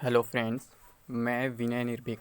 Hello friends, मैं विनय निर्भीक।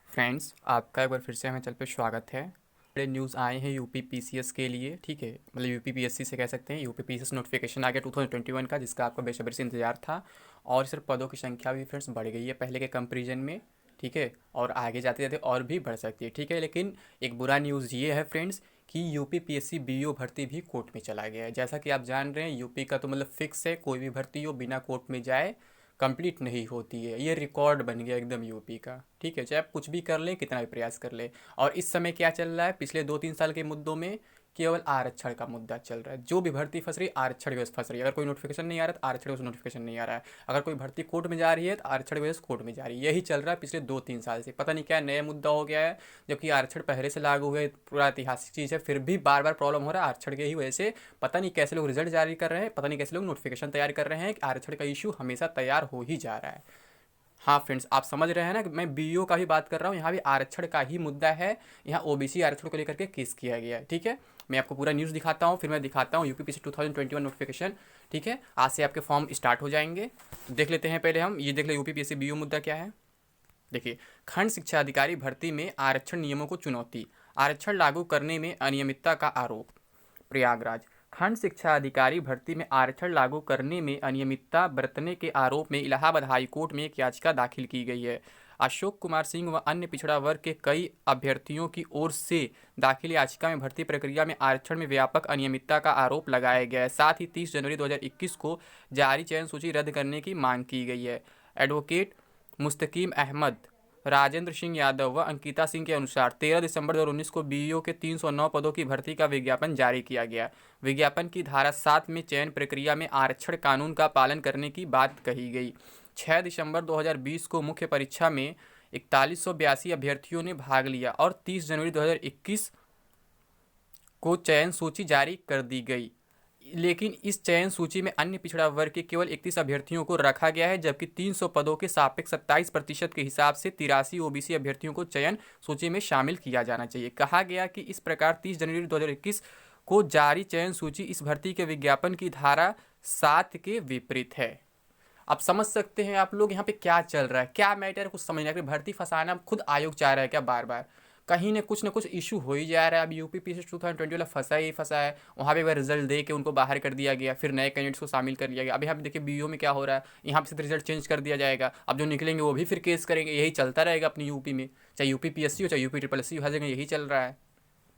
Friends, आपका एक बार फिर से हमें चल पे स्वागत है। बड़े न्यूज़ आए हैं यूपी पीसीएस के लिए, ठीक है। मतलब यूपी पीएससी से कह सकते हैं। यूपी पीसीएस नोटिफिकेशन आ गया 2021 का, जिसका आपको बेसब्री से इंतजार था। और सिर्फ पदों की संख्या भी फ्रेंड्स बढ़ गई है पहले के कंपेरिजन में, ठीक है। और आगे जाते जाते और भी बढ़ सकती है, ठीक है। लेकिन एक बुरा न्यूज़ ये है फ्रेंड्स कि यूपी पीएससी बीओ भर्ती भी कोर्ट में चला गया है। जैसा कि आप जान रहे हैं, यूपी का तो मतलब फिक्स है, कोई भी भर्ती हो बिना कोर्ट में जाए कंप्लीट नहीं होती है। ये रिकॉर्ड बन गया एकदम यूपी का, ठीक है। चाहे आप कुछ भी कर लें, कितना भी प्रयास कर लें। और इस समय क्या चल रहा है, पिछले 2-3 साल के मुद्दों में केवल आरक्षण का मुद्दा चल रहा है। जो भी भर्ती फंस रही है आरक्षण की वजह से फंस रही है। अगर कोई नोटिफिकेशन नहीं आ रहा है तो आरक्षण की वजह से नोटिफिकेशन नहीं आ रहा है। अगर कोई भर्ती कोर्ट में जा रही है तो आरक्षण की वजह से कोर्ट में जा रही है। यही चल रहा है पिछले 2-3 साल से। पता नहीं क्या नया मुद्दा हो गया है, जबकि आरक्षण पहले से लागू हुए, पूरा ऐतिहासिक चीज़ है, फिर भी बार बार प्रॉब्लम हो रहा है आरक्षण की ही वजह से। पता नहीं कैसे लोग रिजल्ट जारी कर रहे हैं, पता नहीं कैसे लोग नोटिफिकेशन तैयार कर रहे हैं कि आरक्षण का इशू हमेशा तैयार हो ही जा रहा है। हाँ फ्रेंड्स, आप समझ रहे हैं ना कि मैं बीओ का भी बात कर रहा हूँ, यहाँ भी आरक्षण का ही मुद्दा है। यहाँ ओबीसी आरक्षण को लेकर के केस किया गया है, ठीक है। मैं आपको पूरा न्यूज़ दिखाता हूँ, फिर मैं दिखाता हूँ यूपीपीसी 2021 नोटिफिकेशन, ठीक है। आज से आपके फॉर्म स्टार्ट हो जाएंगे। देख लेते हैं पहले हम, ये देख ले यूपीपीएससी बीओ मुद्दा क्या है। देखिए, खंड शिक्षा अधिकारी भर्ती में आरक्षण नियमों को चुनौती, आरक्षण लागू करने में अनियमितता का आरोप। प्रयागराज, खंड शिक्षा अधिकारी भर्ती में आरक्षण लागू करने में अनियमितता बरतने के आरोप में इलाहाबाद हाईकोर्ट में एक याचिका दाखिल की गई है। अशोक कुमार सिंह व अन्य पिछड़ा वर्ग के कई अभ्यर्थियों की ओर से दाखिल याचिका में भर्ती प्रक्रिया में आरक्षण में व्यापक अनियमितता का आरोप लगाया गया है। साथ ही 30 जनवरी 2021 को जारी चयन सूची रद्द करने की मांग की गई है। एडवोकेट मुस्तकीम अहमद, राजेंद्र सिंह यादव व अंकिता सिंह के अनुसार 13 दिसंबर 2019 को बीईओ के 309 पदों की भर्ती का विज्ञापन जारी किया गया। विज्ञापन की धारा 7 में चयन प्रक्रिया में आरक्षण कानून का पालन करने की बात कही गई। 6 दिसंबर 2020 को मुख्य परीक्षा में 4182 अभ्यर्थियों ने भाग लिया और 30 जनवरी 2021 को चयन सूची जारी कर दी गई। लेकिन इस चयन सूची में अन्य पिछड़ा वर्ग के केवल 31 अभ्यर्थियों को रखा गया है, जबकि 300 पदों के सापेक्ष 27% के हिसाब से 83 ओबीसी अभ्यर्थियों को चयन सूची में शामिल किया जाना चाहिए। कहा गया कि इस प्रकार 30 जनवरी 2021 को जारी चयन सूची इस भर्ती के विज्ञापन की धारा 7 के विपरीत है। अब समझ सकते हैं आप लोग यहाँ पे क्या चल रहा है, क्या मैटर है, कुछ समझ नहीं आ रहा। भर्ती फंसाना खुद आयोग चाह रहा है क्या, बार बार कहीं ना कुछ इशू हो ही जा रहा है। अब यूपी पीसीएस 2020 वाला फंसा ही फंसा है। वहाँ पे एक बार रिजल्ट दे के उनको बाहर कर दिया गया, फिर नए कैंडिडेट्स को शामिल कर लिया गया। अब यहाँ पे देखिए बीओ में क्या हो रहा है, यहाँ पे रिजल्ट चेंज कर दिया जाएगा। अब जो निकलेंगे वो भी फिर केस करेंगे। यही चलता रहेगा अपनी यूपी में, चाहे यूपी पीएससी हो चाहे यूपी ट्रिपल एस सी हो, हर जगह यही चल रहा है।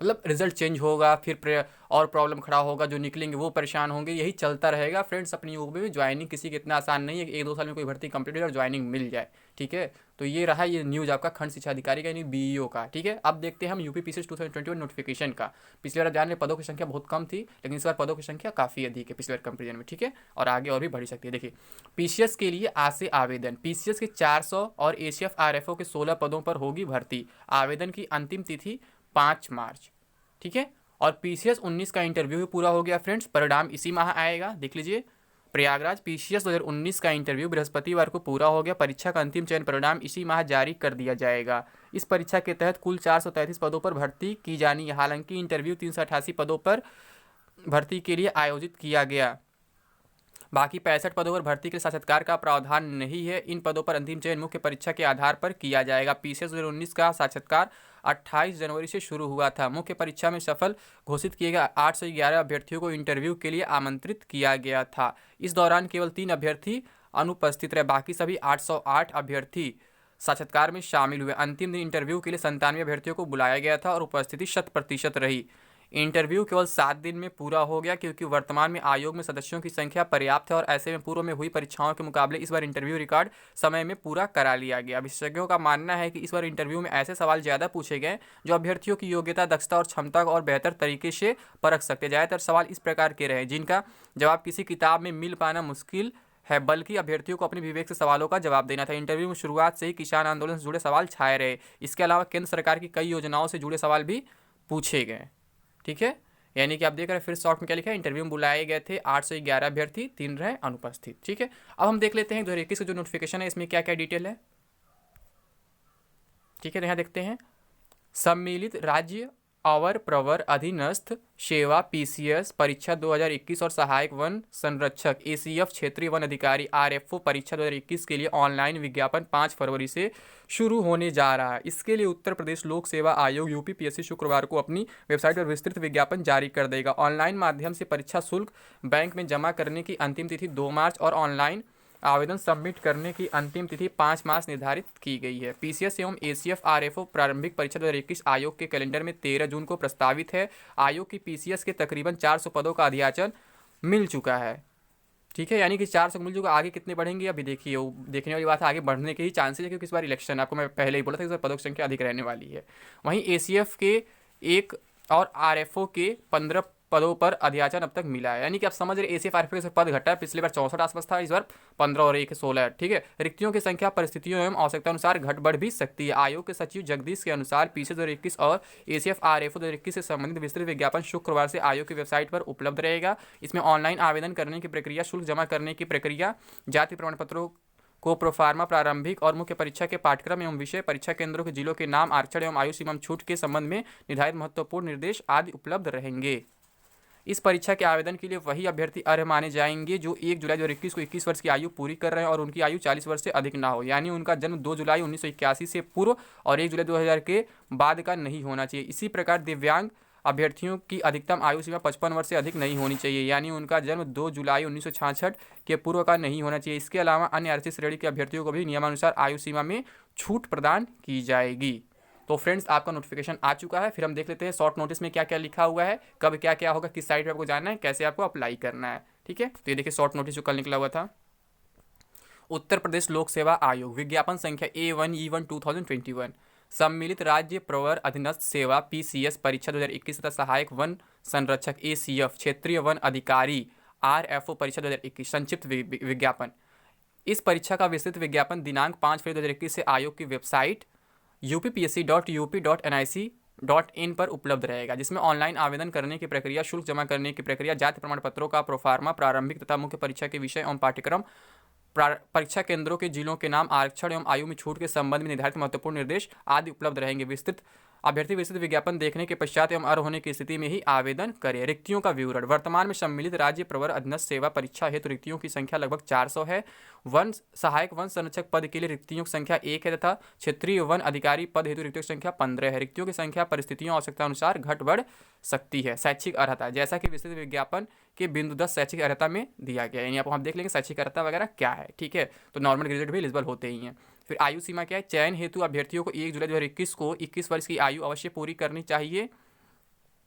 मतलब रिजल्ट चेंज होगा, फिर और प्रॉब्लम खड़ा होगा, जो निकलेंगे वो परेशान होंगे। यही चलता रहेगा फ्रेंड्स। अपनी यूपी में ज्वाइनिंग किसी की इतना आसान नहीं है कि 1-2 साल में कोई भर्ती कंप्लीट हो और ज्वाइनिंग मिल जाए, ठीक है। तो ये रहा ये न्यूज़ आपका खंड शिक्षा अधिकारी का, यानी बीईओ का, ठीक है। अब देखते हैं हम यूपी पीसीएस 2021 नोटिफिकेशन का। पिछले बार जान रहे पदों की संख्या बहुत कम थी, लेकिन इस बार पदों की संख्या काफ़ी अधिक है पिछले बार कंपेरिजन में, ठीक है। और आगे और भी बढ़ सकती है। देखिए, पीसीएस के लिए आज से आवेदन, पीसीएस के 400 और एसीएफ आरएफओ के 16 पदों पर होगी भर्ती। आवेदन की अंतिम तिथि 5 मार्च, ठीक है। और पीसीएस 19 का इंटरव्यू भी पूरा हो गया फ्रेंड्स, परिणाम इसी माह आएगा, देख लीजिए। प्रयागराज, पीसीएस 2019 का इंटरव्यू बृहस्पतिवार को पूरा हो गया। परीक्षा का अंतिम चयन परिणाम इसी माह जारी कर दिया जाएगा। इस परीक्षा के तहत कुल 433 पदों पर भर्ती की जानी है। हालांकि इंटरव्यू 388 पदों पर भर्ती के लिए आयोजित किया गया। बाकी 65 पदों पर भर्ती के लिए साक्षात्कार का प्रावधान नहीं है। इन पदों पर अंतिम चयन मुख्य परीक्षा के आधार पर किया जाएगा। पीसीएस 2019 का साक्षात्कार 28 जनवरी से शुरू हुआ था। मुख्य परीक्षा में सफल घोषित किए गए 811 अभ्यर्थियों को इंटरव्यू के लिए आमंत्रित किया गया था। इस दौरान केवल 3 अभ्यर्थी अनुपस्थित रहे, बाकी सभी 808 अभ्यर्थी साक्षात्कार में शामिल हुए। अंतिम दिन इंटरव्यू के लिए 97 अभ्यर्थियों को बुलाया गया था और उपस्थिति 100% रही। इंटरव्यू केवल 7 दिन में पूरा हो गया, क्योंकि वर्तमान में आयोग में सदस्यों की संख्या पर्याप्त है और ऐसे में पूर्व में हुई परीक्षाओं के मुकाबले इस बार इंटरव्यू रिकॉर्ड समय में पूरा करा लिया गया। विशेषज्ञों का मानना है कि इस बार इंटरव्यू में ऐसे सवाल ज़्यादा पूछे गए जो अभ्यर्थियों की योग्यता, दक्षता और क्षमता को और बेहतर तरीके से परख सकते। ज़्यादातर सवाल इस प्रकार के रहे जिनका जवाब किसी किताब में मिल पाना मुश्किल है, बल्कि अभ्यर्थियों को अपने विवेक से सवालों का जवाब देना था। इंटरव्यू में शुरुआत से ही किसान आंदोलन से जुड़े सवाल छाए रहे। इसके अलावा केंद्र सरकार की कई योजनाओं से जुड़े सवाल भी पूछे गए, ठीक है। यानी कि आप देख रहे हैं, फिर शॉर्ट में क्या लिखा है, इंटरव्यू में बुलाए गए थे 811 अभ्यर्थी, 3 रहे अनुपस्थित, ठीक है। अब हम देख लेते हैं 2021 का जो नोटिफिकेशन है इसमें क्या क्या डिटेल है, ठीक है। यहाँ देखते हैं, सम्मिलित राज्य अवर प्रवर अधीनस्थ सेवा पीसीएस परीक्षा 2021 और सहायक वन संरक्षक एसीएफ क्षेत्रीय वन अधिकारी आरएफओ परीक्षा 2021 के लिए ऑनलाइन विज्ञापन 5 फरवरी से शुरू होने जा रहा है। इसके लिए उत्तर प्रदेश लोक सेवा आयोग यूपीपीएससी शुक्रवार को अपनी वेबसाइट पर विस्तृत विज्ञापन जारी कर देगा। ऑनलाइन माध्यम से परीक्षा शुल्क बैंक में जमा करने की अंतिम तिथि 2 मार्च और ऑनलाइन आवेदन सबमिट करने की अंतिम तिथि 5 मार्च निर्धारित की गई है। पीसीएस एवं एसीएफ आरएफओ प्रारंभिक परीक्षा 2021 आयोग के कैलेंडर में 13 जून को प्रस्तावित है। आयोग की पीसीएस के तकरीबन 400 पदों का अधियाचन मिल चुका है। ठीक है, यानी कि 400 मिल चुका। आगे कितने बढ़ेंगे अभी देखिए, वो देखने वाली बात है। आगे बढ़ने के ही चांसेस है क्योंकि इस बार इलेक्शन, आपको मैं पहले ही बोला था इस बार पदों की संख्या अधिक रहने वाली है। वहीं एसीएफ के 1 और आरएफओ के 15 पदों पर अधियाचन अब तक मिला है। यानी कि आप समझ रहे एसीएफ आरएफओ के पद घटा है। पिछली बार 64 आसपास था, इस बार 15 और 1 16 है। ठीक है, रिक्तियों की संख्या परिस्थितियों एवं आवश्यकता अनुसार घट बढ़ भी सकती है। आयोग के सचिव जगदीश के अनुसार पीसीएस 2021 और एसीएफ आरएफओ 2021 से संबंधित विस्तृत विज्ञापन शुक्रवार से आयोग की वेबसाइट पर उपलब्ध रहेगा। इसमें ऑनलाइन आवेदन करने की प्रक्रिया, शुल्क जमा करने की प्रक्रिया, जाति प्रमाण पत्रों को प्रोफार्मा, प्रारंभिक और मुख्य परीक्षा के पाठ्यक्रम एवं विषय, परीक्षा केंद्रों के जिलों के नाम, आरक्षण एवं आयु सीमा छूट के संबंध में निर्धारित महत्वपूर्ण निर्देश आदि उपलब्ध रहेंगे। इस परीक्षा के आवेदन के लिए वही अभ्यर्थी अर्ह माने जाएंगे जो 1 जुलाई 2021 को 21 वर्ष की आयु पूरी कर रहे हैं और उनकी आयु 40 वर्ष से अधिक ना हो। यानी उनका जन्म 2 जुलाई 1981 से पूर्व और 1 जुलाई 2000 के बाद का नहीं होना चाहिए। इसी प्रकार दिव्यांग अभ्यर्थियों की अधिकतम आयु सीमा 55 वर्ष से अधिक नहीं होनी चाहिए। यानी उनका जन्म 2 जुलाई 1966 के पूर्व का नहीं होना चाहिए। इसके अलावा अन्य आरक्षित श्रेणी के अभ्यर्थियों को भी नियमानुसार आयु सीमा में छूट प्रदान की जाएगी। तो फ्रेंड्स, आपका नोटिफिकेशन आ चुका है। फिर हम देख लेते हैं शॉर्ट नोटिस में क्या क्या लिखा हुआ है, कब क्या क्या होगा, किस साइट पर आपको जाना है, कैसे आपको अप्लाई करना है। ठीक है, तो ये देखिए शॉर्ट नोटिस जो कल निकला हुआ था। उत्तर प्रदेश लोक सेवा आयोग विज्ञापन संख्या A1E1 2021 सम्मिलित राज्य प्रवर अधीनस्थ सेवा पीसीएस परीक्षा 2021 तथा सहायक वन संरक्षक एसीएफ क्षेत्रीय वन अधिकारी आरएफओ परीक्षा 2021 संक्षिप्त विज्ञापन। इस परीक्षा का विस्तृत विज्ञापन दिनांक 5 फरवरी 2021 से आयोग की वेबसाइट upsc.up.nic.in पर उपलब्ध रहेगा, जिसमें ऑनलाइन आवेदन करने की प्रक्रिया, शुल्क जमा करने की प्रक्रिया, जाति प्रमाण पत्रों का प्रोफार्मा, प्रारंभिक तथा मुख्य परीक्षा के विषय एवं पाठ्यक्रम, परीक्षा केंद्रों के जिलों के नाम, आरक्षण एवं आयु में छूट के संबंध में निर्धारित महत्वपूर्ण निर्देश आदि उपलब्ध रहेंगे। अभ्यर्थी विस्तृत विज्ञापन देखने के पश्चात एवं अर्ह होने की स्थिति में ही आवेदन करें। रिक्तियों का विवरण। वर्तमान में सम्मिलित राज्य प्रवर अधीनस्थ सेवा परीक्षा हेतु रिक्तियों की संख्या लगभग 400 है। सहायक वन संरक्षक पद के लिए रिक्तियों की संख्या 1 है तथा क्षेत्रीय वन अधिकारी पद हेतु रिक्तियों की संख्या 15 है। रिक्तियों की संख्या परिस्थितियों आवश्यकता अनुसार घट बढ़ सकती है। शैक्षिक अर्हता, जैसा कि विस्तृत विज्ञापन के बिंदु 10 शैक्षिक अर्हता में दिया गया है। यानी आप हम देख लेंगे शैक्षिक अर्हता वगैरह क्या है। ठीक है, तो नॉर्मल ग्रेजुएट भी एलिजिबल होते ही हैं। फिर आयु सीमा क्या है। चयन हेतु अभ्यर्थियों को 1 जुलाई 2021 को 21 वर्ष की आयु अवश्य पूरी करनी चाहिए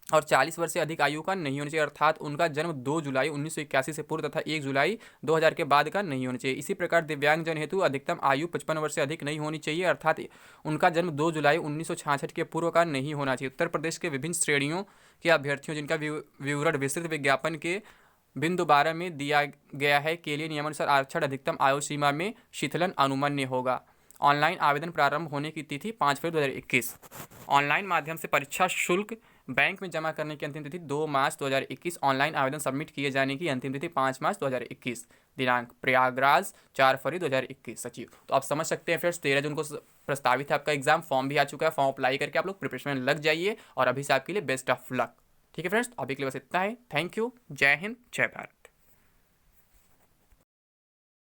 और 40 वर्ष से अधिक आयु का नहीं होना चाहिए, अर्थात उनका जन्म 2 जुलाई 1981 से पूर्व तथा 1 जुलाई 2000 के बाद का नहीं होना चाहिए। इसी प्रकार दिव्यांगजन हेतु अधिकतम आयु 55 वर्ष से अधिक नहीं होनी चाहिए, अर्थात उनका जन्म 2 जुलाई 1966 के पूर्व का नहीं होना चाहिए। उत्तर प्रदेश के विभिन्न श्रेणियों के अभ्यर्थियों जिनका विवरण विस्तृत विज्ञापन के बिंदु 12 में दिया गया है के लिए नियमानुसार आरक्षण अधिकतम आयु सीमा में शिथिलन अनुमन्य होगा। ऑनलाइन आवेदन प्रारंभ होने की तिथि 5 फरवरी 2021। ऑनलाइन माध्यम से परीक्षा शुल्क बैंक में जमा करने की अंतिम तिथि 2 मार्च 2021। ऑनलाइन आवेदन सबमिट किए जाने की अंतिम तिथि 5 मार्च 2021। दिनांक प्रयागराज 4 फरवरी 2021। सचिव। तो आप समझ सकते हैं फ्रेंड्स, 13 जून को प्रस्तावित है आपका एग्जाम। फॉर्म भी आ चुका है, फॉर्म अप्लाई करके आप लोग प्रिपरेशन में लग जाइए और अभी से आपके लिए बेस्ट ऑफ लक। ठीक है फ्रेंड्स, अभी के लिए बस इतना है। Thank you. जय हिंद, जय भारत।